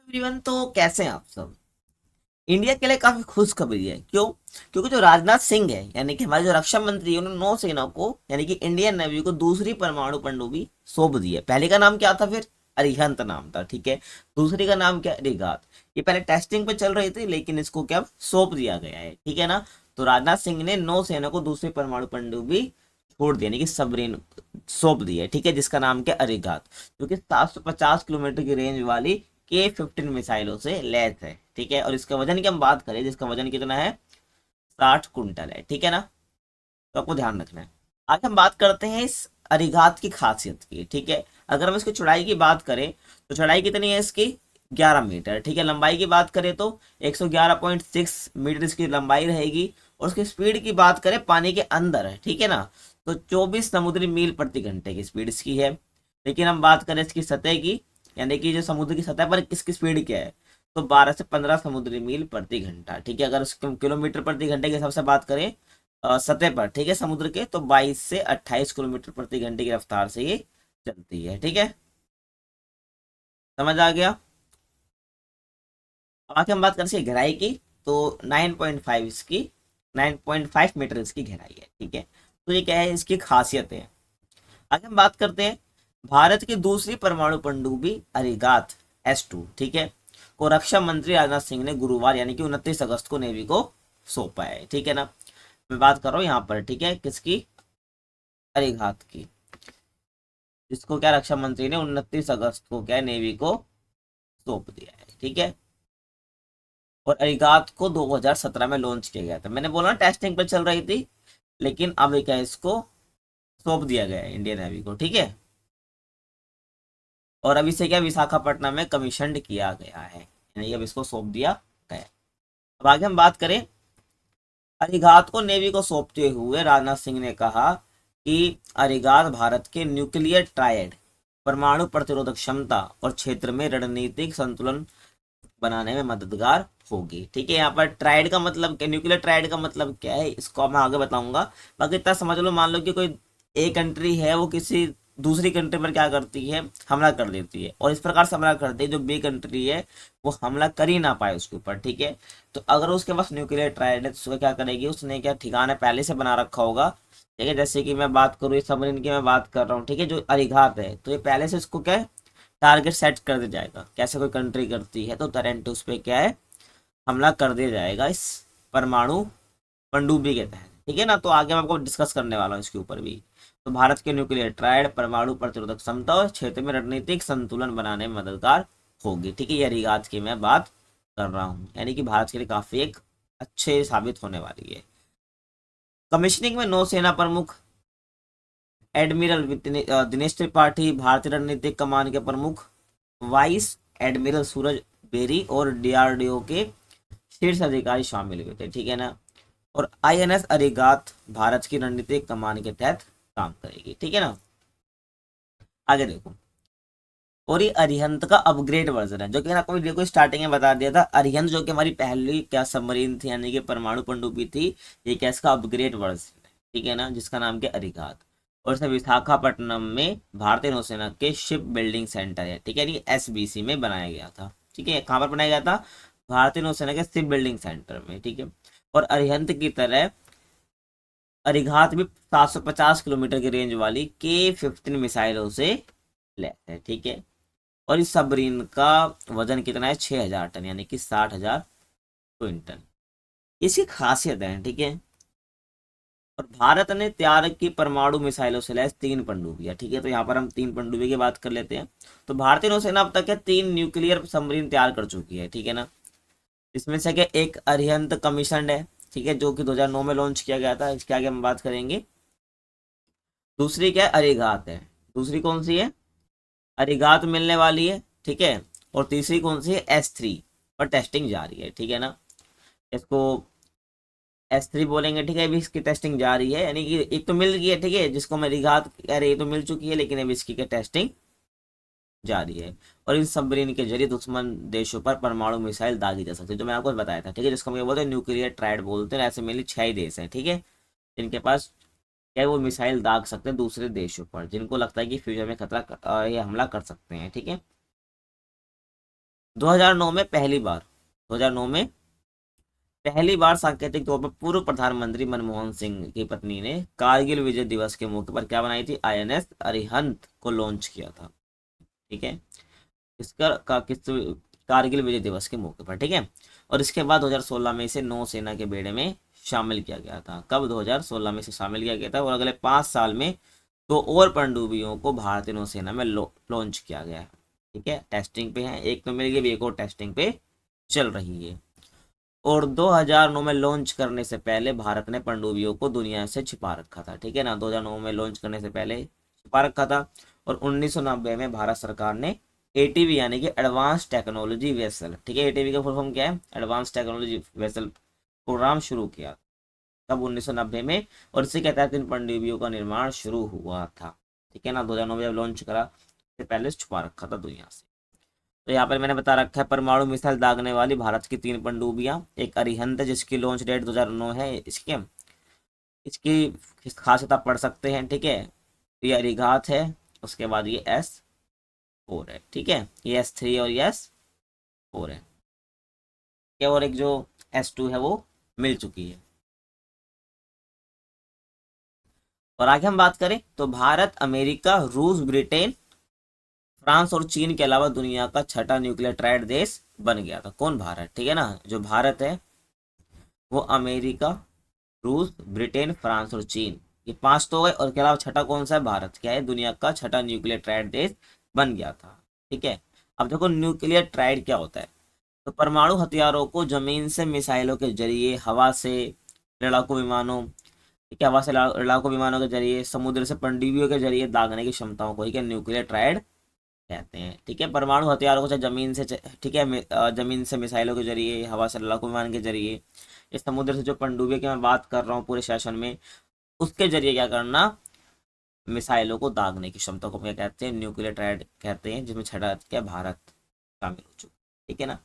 Everyone, तो कैसे हैं आप सब। इंडिया के लिए काफी खुशखबरी है। क्यों? क्योंकि जो राजनाथ सिंह है, यानी कि हमारे जो रक्षा मंत्री है, उन्होंने नौसेना को यानी कि इंडियन नेवी को दूसरी परमाणु पनडुब्बी सौंप दी है। पहले का नाम क्या था फिर? अरिहंत नाम था, ठीक है। दूसरी का नाम क्या? रिगात। ये पहले टेस्टिंग पे चल रही थी, लेकिन इसको क्या सौंप दिया गया है, ठीक है ना। तो राजनाथ सिंह ने नौसेना को दूसरी परमाणु पनडुब्बी छोड़ दी, यानी कि सबरीन सौंप दी है, ठीक है, जिसका नाम क्या? अरिघात। जो कि 750 किलोमीटर की रेंज वाली K-15 मिसाइलों से लैस है, ठीक है। और इसका वजन की हम बात करें, जिसका वजन कितना है? 60 कुंटल है, ठीक है ना। तो आपको ध्यान रखना है। आज हम बात करते हैं इस अरिघात की खासियत की, ठीक है। अगर हम इसकी चौड़ाई की बात करें तो चौड़ाई कितनी है इसकी? 11 मीटर, ठीक है। लंबाई की बात करें तो 111.6 मीटर इसकी लंबाई रहेगी। और उसकी स्पीड की बात करें पानी के अंदर है, ठीक है ना, तो 24 समुद्री मील प्रति घंटे की स्पीड इसकी है। लेकिन हम बात करें इसकी सतह की, यानी कि जो समुद्र की सतह पर इसकी स्पीड क्या है, तो 12 से 15 समुद्री मील प्रति घंटा, ठीक है। अगर उसको किलोमीटर प्रति घंटे के हिसाब से बात करें सतह पर, ठीक है, समुद्र के, तो 22 से 28 किलोमीटर प्रति घंटे की रफ्तार से ये चलती है, ठीक है। समझ आ गया? अब आके हम बात करें इसकी गहराई की। तो 9.5 इसकी 9.5 मीटर इसकी गहराई है, ठीक है। तो ये क्या है, इसकी खासियत है। आगे हम बात करते हैं भारत की दूसरी परमाणु पनडुब्बी अरिगात S2, ठीक है, को रक्षा मंत्री राजनाथ सिंह ने गुरुवार यानी कि 29 अगस्त को नेवी को सौंपा है, ठीक है ना। मैं बात कर रहा हूँ यहाँ पर, ठीक है, किसकी? अरिघात की, जिसको क्या रक्षा मंत्री ने 29 अगस्त को क्या नेवी को सौंप दिया है, ठीक है। और अरिघात को 2017 में लॉन्च किया गया था। मैंने बोला ना टेस्टिंग पर चल रही थी, लेकिन अब क्या है, इसको सौंप दिया गया है इंडियन नेवी को, ठीक है। और अभी से क्या विशाखापट्टनम में कमीशन किया गया है, यानी अब इसको सौंप दिया गया है। अब आगे हम बात करें, अरिघात को नेवी को सौंपते हुए राजनाथ सिंह ने कहा कि अरिघात भारत के न्यूक्लियर ट्रायड परमाणु प्रतिरोधक क्षमता और क्षेत्र में रणनीतिक संतुलन बनाने में मददगार होगी, ठीक है। यहाँ पर ट्रायड का मतलब क्या, न्यूक्लियर ट्रायड का मतलब क्या है, इसको मैं आगे बताऊंगा। बाकी इतना समझ लो, मान लो कि कोई एक कंट्री है, वो किसी दूसरी कंट्री पर क्या करती है, हमला कर देती है, और इस प्रकार से हमला करती है जो बी कंट्री है वो हमला कर ही ना पाए उसके ऊपर, ठीक है। तो अगर उसके पास न्यूक्लियर ट्रायड है तो उसको क्या करेगी, उसने क्या ठिकाना पहले से बना रखा होगा, ठीक है। जैसे कि मैं बात करूँ इस सबमरीन की, मैं बात कर रहा हूँ, ठीक है, जो अरिघात है, तो ये पहले से इसको क्या है, टारगेट सेट कर दिया जाएगा। कैसे कोई कंट्री करती है, तो तरंट उस पर क्या है, हमला कर दिया जाएगा इस परमाणु पनडुब्बी के तहत, ठीक है ना। तो आगे मैं आपको डिस्कस करने वाला हूँ इसके ऊपर भी। तो भारत के न्यूक्लियर ट्रायड परमाणु प्रतिरोधक क्षमता और क्षेत्र में रणनीतिक संतुलन बनाने में मददगार होगी, ठीक है। ये रिगात की मैं बात कर रहा हूँ, यानी कि भारत के लिए काफी एक अच्छे साबित होने वाली है। कमिश्निंग में नौसेना प्रमुख एडमिरल दिनेश त्रिपाठी, भारतीय रणनीतिक कमान के प्रमुख वाइस एडमिरल सूरज बेरी और डीआरडीओ के शीर्ष अधिकारी शामिल हुए थे, ठीक है ना। और आईएनएस अरिगात भारत की रणनीतिक कमान के तहत काम करेगी, ठीक है ना। आगे देखो, और ये अरिहंत का अपग्रेड वर्जन है, जो कि आपको वीडियो को स्टार्टिंग में बता दिया था। अरिहंत जो कि हमारी पहली क्या सबमरीन थी, यानी कि परमाणु पनडुब्बी थी, ये क्या इसका अपग्रेड वर्जन है, ठीक है ना, जिसका नाम क्या अरिघात। और इसे विशाखापट्टनम में भारतीय नौसेना के शिप बिल्डिंग सेंटर है, ठीक है, यानी SBC में बनाया गया था, ठीक है। कहाँ पर बनाया गया था? भारतीय नौसेना के शिप बिल्डिंग सेंटर में, ठीक है। और अरिहंत की तरह अरिघात भी 750 किलोमीटर की रेंज वाली K-15 मिसाइलों से लैस है, ठीक है। और इस सबमरीन का वजन कितना है? 6,000 टन, यानी कि 60,000 क्विंटल। इसकी खासियत है, ठीक है। और भारत ने तैयार की परमाणु मिसाइलों से लैस 3 पनडुब्बियां, ठीक है। तो यहाँ पर हम 3 पनडुब्बी की बात कर लेते हैं। तो भारतीय नौसेना अब तक है 3 न्यूक्लियर सबमरीन तैयार कर चुकी है, ठीक है ना। इसमें से क्या एक अरिहंत कमीशन है, ठीक है, जो कि 2009 में लॉन्च किया गया था। इसके आगे हम बात करेंगे। दूसरी क्या है? अरिघात है। दूसरी कौन सी है? अरिघात मिलने वाली है, ठीक है। और तीसरी कौन सी है? S3 पर टेस्टिंग जारी है, ठीक है ना। इसको S3 बोलेंगे, ठीक है। अभी इसकी टेस्टिंग जारी है, यानी कि एक तो मिल गई है, ठीक है, जिसको मैं रिघात कह रही, तो मिल चुकी है, लेकिन अभी इसकी क्या टेस्टिंग जारी है। और इन सबमरीन के जरिए दुश्मन देशों पर परमाणु मिसाइल दागी जा सकती है, जो मैंने आपको बताया था, ठीक है, जिसको हम बोलते हैं न्यूक्लियर ट्रायड बोलते हैं। ऐसे मेनली 6 ही देश हैं, ठीक है, जिनके पास क्या है, वो मिसाइल दाग सकते हैं दूसरे देशों पर, जिनको लगता है कि फ्यूचर में खतरा ये हमला कर सकते हैं, ठीक है। 2009 में पहली बार 2009 में पहली बार सांकेतिक तौर पर पूर्व प्रधानमंत्री मनमोहन सिंह की पत्नी ने कारगिल विजय दिवस के मौके पर क्या बनाई थी, आईएनएस अरिहंत को लॉन्च किया था। ठीक है, इसका किस कारगिल विजय दिवस के मौके पर। ठीक है, और इसके बाद 2016 में इसे नौसेना के बेड़े में शामिल किया गया था। कब? 2016 में इसे शामिल किया गया था, और अगले 5 साल में 2 और पनडुब्बियों को भारतीय नौसेना में लॉन्च किया गया है। ठीक है, टेस्टिंग पे है, एक तो मिल गई, एक और टेस्टिंग पे चल रही है। और 2009 में लॉन्च करने से पहले भारत ने पनडुब्बियों को दुनिया से छिपा रखा था। ठीक है ना, 2009 में लॉन्च करने से पहले छिपा रखा था। और 1990 में भारत सरकार ने एटीवी यानी कि एडवांस टेक्नोलॉजी वेसल, ठीक है, एटीवी का फुल फॉर्म क्या है, एडवांस टेक्नोलॉजी वेसल प्रोग्राम शुरू किया तब 1990 में, और इसी के तहत इन पनडुब्बियों का निर्माण शुरू हुआ था। ठीक है ना, 2009 में जब लॉन्च करा से पहले छुपा रखा था दुनिया से। तो यहाँ पर मैंने बता रखा है परमाणु मिसाइल दागने वाली भारत की 3 पनडुब्बियां, एक अरिहंत जिसकी लॉन्च डेट 2009 है, इसकी खासियत आप पढ़ सकते हैं। ठीक है, ये अरिघात है, उसके बाद ये S4 है। ठीक है, ये S3 और ये S4 है, और एक जो S2 है वो मिल चुकी है। और आगे हम बात करें तो भारत, अमेरिका, रूस, ब्रिटेन, फ्रांस और चीन के अलावा दुनिया का 6ठा न्यूक्लियर ट्राइड देश बन गया था। कौन? भारत। ठीक है ना, जो भारत है वो अमेरिका, रूस, ब्रिटेन, फ्रांस और चीन, ये 5 तो हो गए, और के अलावा 6ठा कौन सा है? भारत। क्या है? दुनिया का 6ठा न्यूक्लियर ट्राइड देश बन गया था। ठीक है, अब देखो न्यूक्लियर ट्राइड क्या होता है। तो परमाणु हथियारों को जमीन से मिसाइलों के जरिए, हवा से लड़ाकू विमानों, ठीक है, हवा से लड़ाकू विमानों के जरिए, समुद्र से पनडुब्बियों के जरिए दागने की क्षमताओं को ही न्यूक्लियर ट्राइड कहते हैं। ठीक है, परमाणु हथियारों को चाहे जमीन से, ठीक है, जमीन से मिसाइलों के जरिए, हवा से लड़ाकू विमान के जरिए, इस समुद्र से जो पनडुब्बियों की मैं बात कर रहा हूँ पूरे सेशन में, उसके जरिए क्या करना, मिसाइलों को दागने की क्षमता को क्या कहते हैं? न्यूक्लियर ट्राइड कहते हैं, जिसमें 6ठा क्या भारत शामिल हो चुका। ठीक है ना,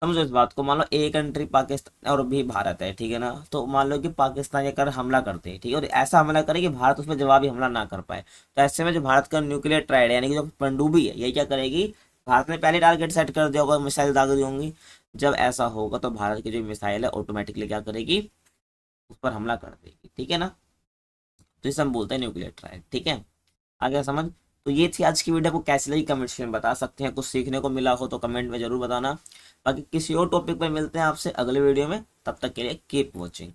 समझो इस बात को। मान लो एक कंट्री पाकिस्तान और भी भारत है, ठीक है ना, तो मान लो कि पाकिस्तान ये कर हमला करते हैं, ठीक है, और ऐसा हमला करे कि भारत उसमें जवाबी हमला ना कर पाए, तो ऐसे में जो भारत का न्यूक्लियर ट्राइड है यानी कि जो पनडुब्बी है, ये क्या करेगी, भारत ने पहले टारगेट सेट कर दिया होगा, मिसाइल दाग दी होंगी, जब ऐसा होगा तो भारत की जो मिसाइल है ऑटोमेटिकली क्या करेगी, उस पर हमला कर देगी। ठीक है ना, तो इसे हम बोलते हैं न्यूक्लियर ट्राइड। ठीक है, आगे समझ। तो ये थी आज की वीडियो, को कैसी लगी कमेंट सेक्शन में बता सकते हैं, कुछ सीखने को मिला हो तो कमेंट में जरूर बताना। बाकी किसी और टॉपिक पर मिलते हैं आपसे अगले वीडियो में, तब तक के लिए कीप वॉचिंग।